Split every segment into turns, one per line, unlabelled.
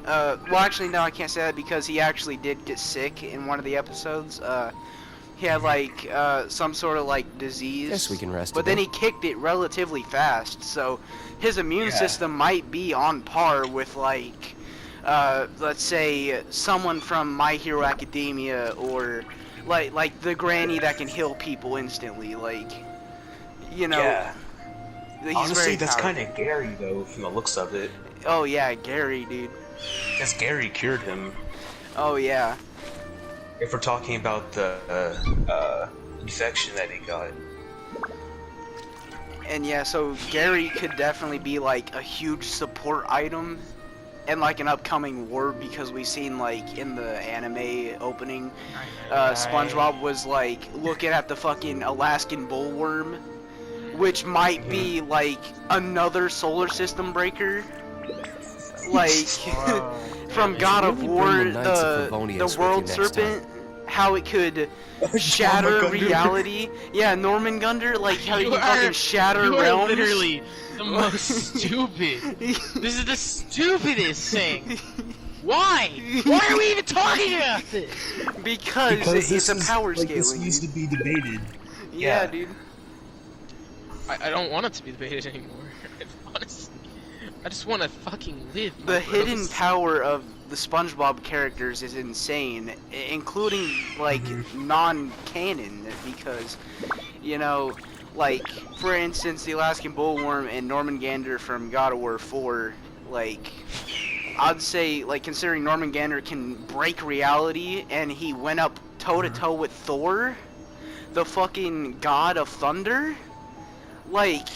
Well, actually, no, I can't say that because he actually did get sick in one of the episodes. He had like some sort of like disease.
Guess we can rest
But
a
then
bit.
he kicked it relatively fast, so his immune system might be on par with like, let's say someone from My Hero Academia or like the granny that can heal people instantly. Like, you know.
Yeah.
He's
Honestly,
very
that's
powerful.
kind of Gary though, from the looks of it.
Oh yeah, Gary, dude.
Because Gary cured him.
Oh yeah.
If we're talking about the infection that he got.
And yeah, so Gary could definitely be like a huge support item in like an upcoming war because we've seen like in the anime opening, SpongeBob was like looking at the fucking Alaskan bullworm, which might be like another solar system breaker. Like from God of War, the world serpent, how it could shatter reality. Yeah, Norman Gunder, like how you can fucking shatter
you
realms.
are literally the most stupid. This is the stupidest thing. Why? Why are we even talking about this?
Because it's a power scaling.
This needs to be debated.
Yeah, dude.
I don't want it to be debated anymore. Honestly, I just want to fucking live.
The hidden power of the SpongeBob characters is insane, including like non-canon, because you know, like for instance, the Alaskan bullworm and Norman Gander from God of War 4, like I'd say, like considering Norman Gander can break reality and he went up toe to toe with Thor, the fucking god of thunder. Like,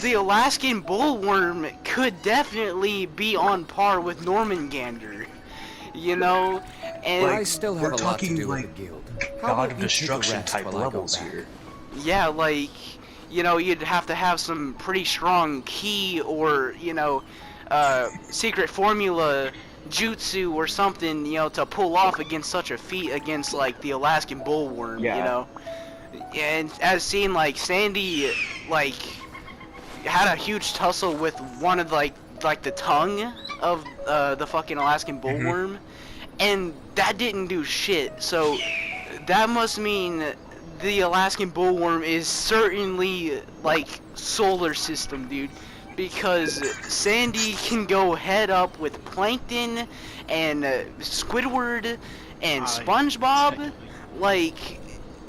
the Alaskan bullworm could definitely be on par with Norman Gander, you know? And
I still have a lot to do with
like
the guild.
God of Destruction type levels here.
yeah, like, you know, you'd have to have some pretty strong ki or, you know, secret formula jutsu or something, you know, to pull off against such a feat against, like, the Alaskan bullworm, you know? And as seen, like, Sandy, like, had a huge tussle with one of, like the tongue of, the fucking Alaskan bullworm, and that didn't do shit, so that must mean the Alaskan bullworm is certainly, like, solar system, dude, because Sandy can go head up with Plankton, and, Squidward, and SpongeBob, like...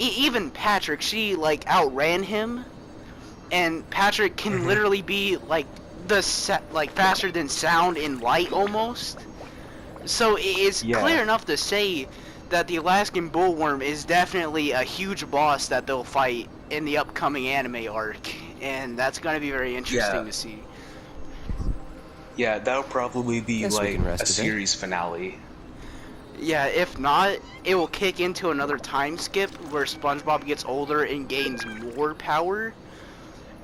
Even Patrick, she like outran him, and Patrick can literally be like like faster than sound in light almost. So it's clear enough to say that the Alaskan bullworm is definitely a huge boss that they'll fight in the upcoming anime arc, and that's going to be very interesting to see.
Yeah, that'll probably be like a series finale.
Yeah, if not, it will kick into another time skip where SpongeBob gets older and gains more power.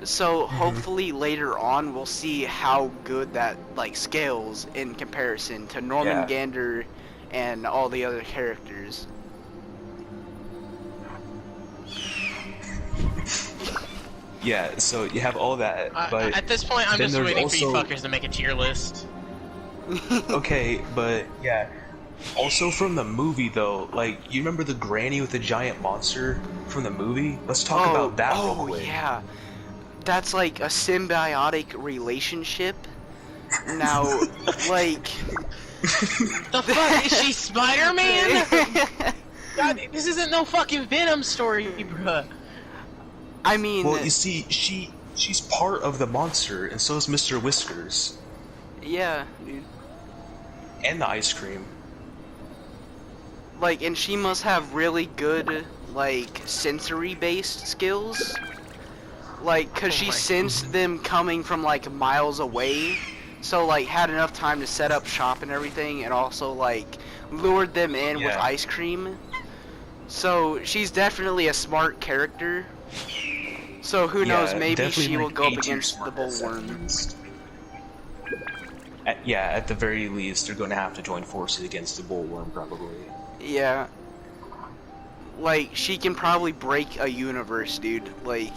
So hopefully later on we'll see how good that like scales in comparison to Norman Gander and all the other characters.
Yeah, so you have all that, but
at this point I'm just waiting for you fuckers to make a tier list.
Okay, but yeah. Also from the movie though, like, you remember the granny with the giant monster from the movie? Let's talk about that real quick.
Oh yeah. That's like a symbiotic relationship. Now, like...
The fuck? Is she Spider-Man? God, this isn't no fucking Venom story, bruh.
I mean...
Well, you see, she's part of the monster, and so is Mr. Whiskers.
Yeah, dude.
And the ice cream.
Like, and she must have really good, like, sensory-based skills. Like, cause she sensed them coming from, like, miles away. So, like, had enough time to set up shop and everything, and also, like, lured them in with ice cream. So, she's definitely a smart character. So, who knows, maybe she will go up against the bullworm.
At the very least, they're going to have to join forces against the bullworm, probably.
Yeah. Like, she can probably break a universe, dude. Like,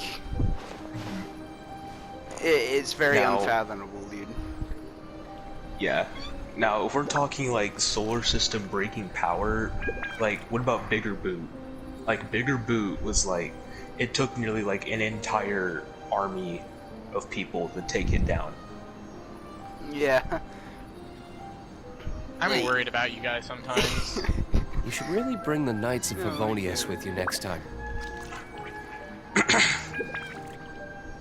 it's very unfathomable, dude.
Yeah. Now, if we're talking like solar system breaking power, like what about Bigger Boot? Like Bigger Boot was like, it took nearly like an entire army of people to take it down.
Yeah.
I'm worried about you guys sometimes.
You should really bring the Knights of Favonius with you next time.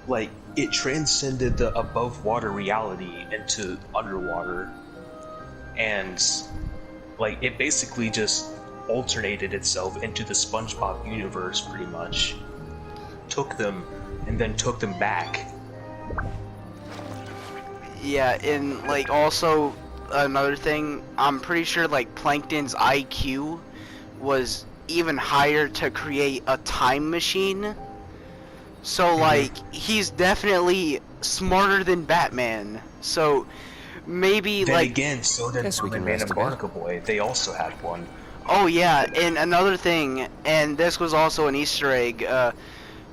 Like, it transcended the above water reality into underwater, and like it basically just alternated itself into the SpongeBob universe pretty much. Took them and then took them back.
Yeah, and like also another thing, I'm pretty sure like Plankton's IQ was even higher to create a time machine. So like he's definitely smarter than Batman. So maybe
Then
like
again, so did Merman and Barnacle Boy. They also had one.
Oh yeah, and another thing, and this was also an Easter egg,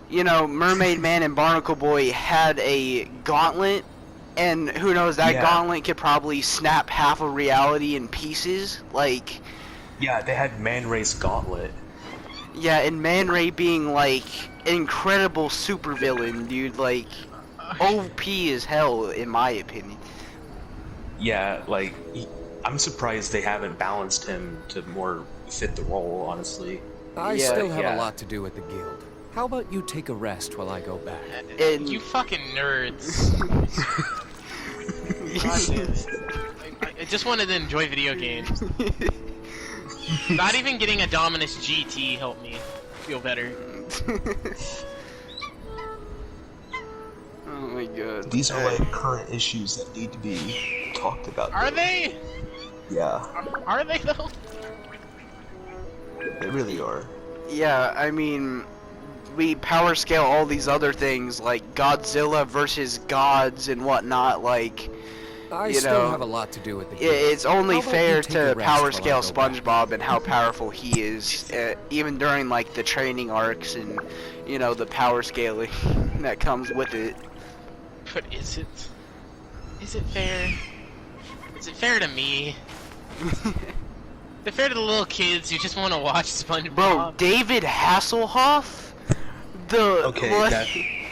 you know, Mermaid Man and Barnacle Boy had a gauntlet, and who knows, that gauntlet could probably snap half of reality in pieces, like...
Yeah, they had Man Ray's gauntlet.
Yeah, and Man Ray being, like, an incredible supervillain, dude, like, OP as hell, in my opinion.
Yeah, like, I'm surprised they haven't balanced him to more fit the role, honestly.
I still have a lot to do at the guild. How about you take a rest while I go back?
And
you fucking nerds. I just wanted to enjoy video games. Not even getting a Dominus GT helped me feel better.
Oh my god.
These are like current issues that need to be talked about.
Are they?
Yeah.
Are they though?
They really are.
Yeah, I mean, we power scale all these other things like Godzilla versus gods and whatnot. Like,
I
you
still
know,
have a lot to do with the guild.
it's only
How about
fair
you take a
to
rest
power
while I
scale
go back?
SpongeBob and how powerful he is, even during like the training arcs and you know the power scaling that comes with it.
But is it? Is it fair? Is it fair to me? Is it fair to the little kids who just want to watch SpongeBob?
Bro, David Hasselhoff, the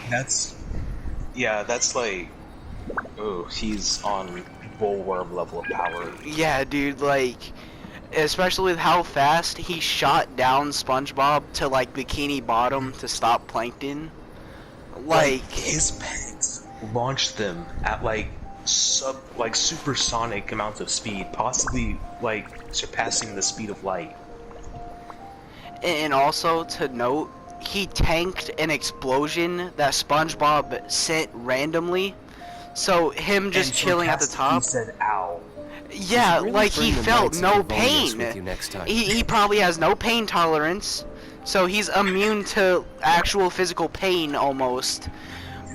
that's like, oh, he's on Bullworm level of power.
Yeah, dude, like, especially with how fast he shot down SpongeBob to like Bikini Bottom to stop Plankton. Like
his pegs launched them at like supersonic amounts of speed, possibly like surpassing the speed of light.
And also to note, he tanked an explosion that SpongeBob sent randomly. So him just chilling at the top.
He said, "Ow."
Yeah,
really
like he
bring the
felt
Knights of
no
Favonius
pain.
with you next time.
He probably has no pain tolerance, so he's immune to actual physical pain almost.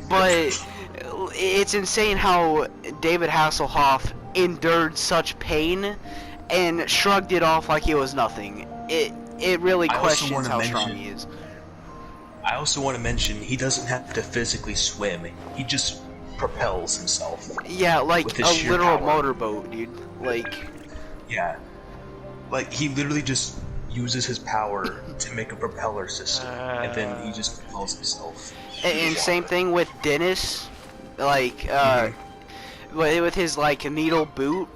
But it's insane how David Hasselhoff endured such pain and shrugged it off like it was nothing. It really questions how strong he is.
I also want to mention he doesn't have to physically swim. He just propels himself.
Yeah, like
with
a
his sheer
literal
power.
motorboat, dude. Like,
Yeah. Like, he literally just uses his power to make a propeller system, and then he just propels himself.
and same thing with Dennis, like, with his, like, needle boot.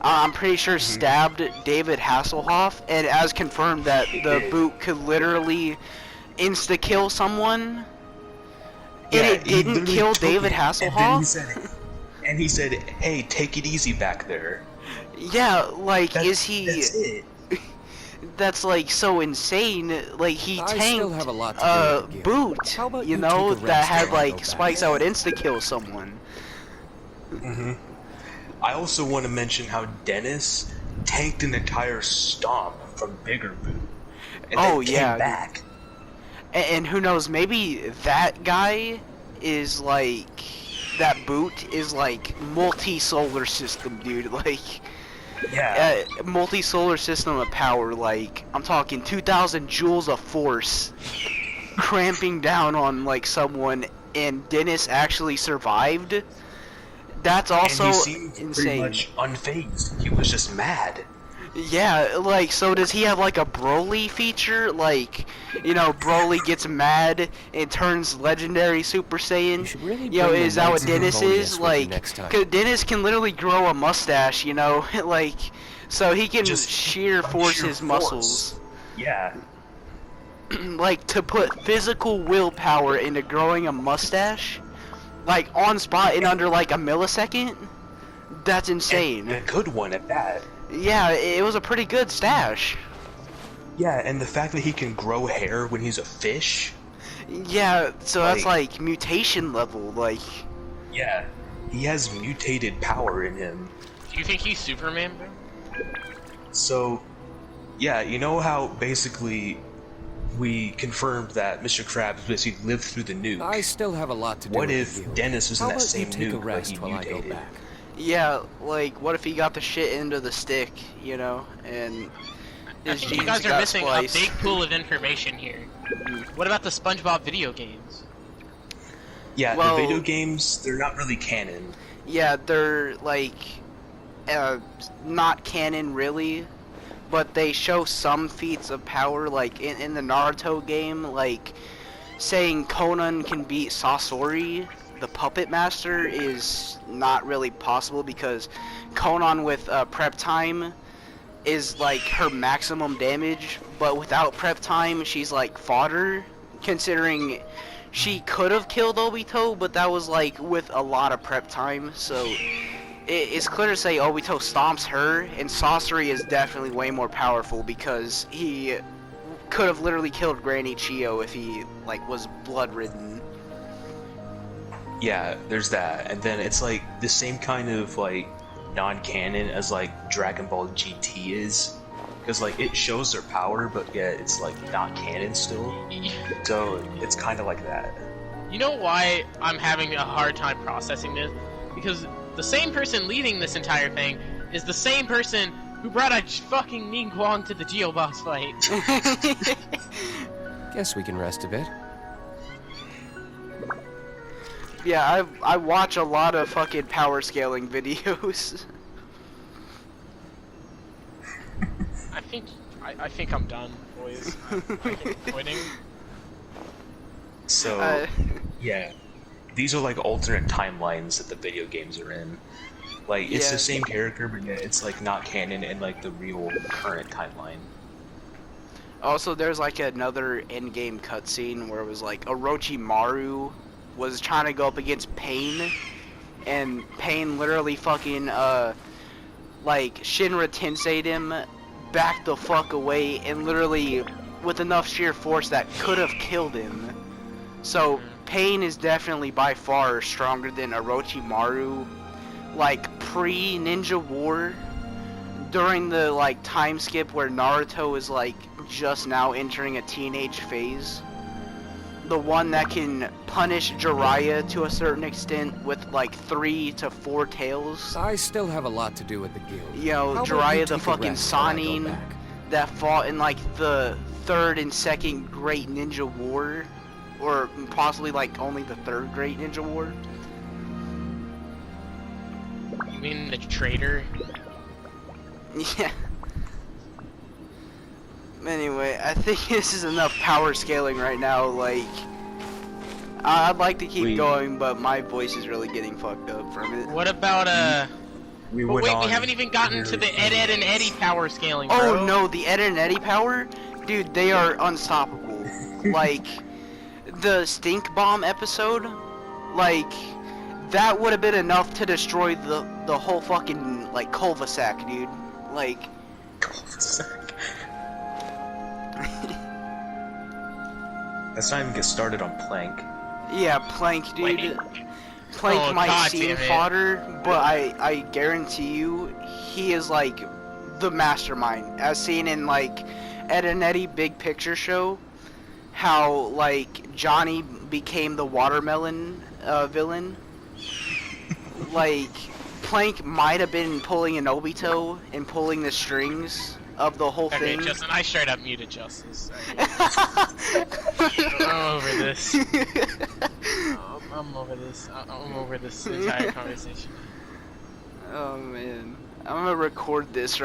I'm pretty sure stabbed David Hasselhoff, and as confirmed that the boot could literally insta-kill someone.
Yeah,
and it
he
didn't
literally
kill
took
David
it,
Hasselhoff?
And he said, "Hey, take it easy back there."
Yeah, like,
That's
is he...
That's it.
That's, like, so insane. Like, he
I still
tanked
have a lot to do at the guild.
boot,
How about
you
you
know,
take a
that
rest
had,
while I
like,
go back?
spikes that would insta-kill someone.
I also want to mention how Dennis tanked an entire stomp from Bigger Boot. And
Oh,
then
yeah,
came back.
And who knows, maybe that guy is, like... That boot is, like, multi-solar system, dude. Like...
Yeah.
Multi-solar system of power, like, I'm talking 2,000 joules of force cramping down on, like, someone, and Dennis actually survived. That's also
and he seemed pretty
insane.
much unfazed. He was just mad.
Yeah, like, so does he have like a Broly feature? Like, you know, Broly gets mad and turns legendary Super Saiyan.
You should really
You know,
bring the
is that what
Knights of
Dennis
Harmonious
is?
with you
Like,
next time.
'cause Dennis can literally grow a mustache, you know, like, so he can
Just
sheer force
sheer
his
force.
muscles.
Yeah.
Like, to put physical willpower into growing a mustache, like, on spot in under like a millisecond, that's insane.
And a good one at that.
Yeah, it was a pretty good stash.
Yeah, and the fact that he can grow hair when he's a fish.
Yeah, so that's like mutation level, like.
Yeah. He has mutated power in him.
Do you think he's Superman, bro?
So, yeah, you know how basically we confirmed that Mr. Krabs basically lived through the nuke.
I still have a lot to do
What
with
if
the guild.
Dennis was in
How
that
about
same
you take a
nuke, but
rest
he
while I go
mutated?
back?
Yeah, like, what if he got the shit into the stick, you know, and
I
his
think you
genes
guys are
got
missing
spliced.
a big pool of information here. What about the SpongeBob video games?
Yeah,
Well-
the video games, they're not really canon.
Yeah, they're, like, not canon, really, but they show some feats of power, like, in the Naruto game, like, saying Conan can beat Sasori, the puppet master, is not really possible, because Conan with prep time is, like, her maximum damage, but without prep time, she's, like, fodder, considering she could have killed Obito, but that was, like, with a lot of prep time, so it's clear to say Obito stomps her, and Sasori is definitely way more powerful, because he could have literally killed Granny Chio if he, like, was blood-ridden.
Yeah, there's that. And then it's like the same kind of like non-canon as like Dragon Ball GT is. Because like it shows their power, but yeah, it's like not canon still. So it's kind of like that.
You know why I'm having a hard time processing this? Because the same person leading this entire thing is the same person who brought a fucking Ning Guang to the Geoboss fight.
Guess we can rest a bit.
Yeah, I watch a lot of fucking power scaling videos.
I think I'm done, boys. I think I'm quitting.
So yeah, these are like alternate timelines that the video games are in. Like it's
Yeah.
the same character, but yeah, it's like not canon in like the real current timeline.
Also, there's like another in-game cutscene where it was like Orochimaru was trying to go up against Pain, and Pain literally fucking like Shinra Tensei'd him back the fuck away, and literally with enough sheer force that could have killed him. So Pain is definitely by far stronger than Orochimaru. Like pre-Ninja War, during the like time skip where Naruto is like just now entering a teenage phase, the one that can punish Jiraiya to a certain extent with like 3 to 4 tails.
I still have a lot to do with the guild.
You know,
How about you
Jiraiya the
take a
fucking
rest while I go
Sannin
back?
that fought in like the 3rd and 2nd Great Ninja War, or possibly like only the 3rd Great Ninja War.
You mean the traitor?
Yeah. Anyway, I think this is enough power scaling right now. Like, I'd like to keep going, but my voice is really getting fucked up from it.
What about
We
But
went
wait, we
on
haven't even gotten to the Ed, Ed, and Eddie power scaling, bro.
Oh no, the Ed and Eddie power? Dude, they are unstoppable. Like, the Stink Bomb episode, like, that would have been enough to destroy the whole fucking, like, cul-de-sac, dude. Like...
Let's not even get started on Plank.
Yeah, Plank, dude. Plank
Oh,
might
God
seem
damn it.
fodder, but I guarantee you, he is, like, the mastermind. As seen in, like, Ed and Eddie Big Picture Show, how, like, Johnny became the watermelon villain. Like, Plank might have been pulling an Obito and pulling the strings of the whole
Okay,
thing.
Justin, I straight up muted Justice. I'm over this. I'm over this. I'm over this entire conversation.
Oh man, I'm gonna record this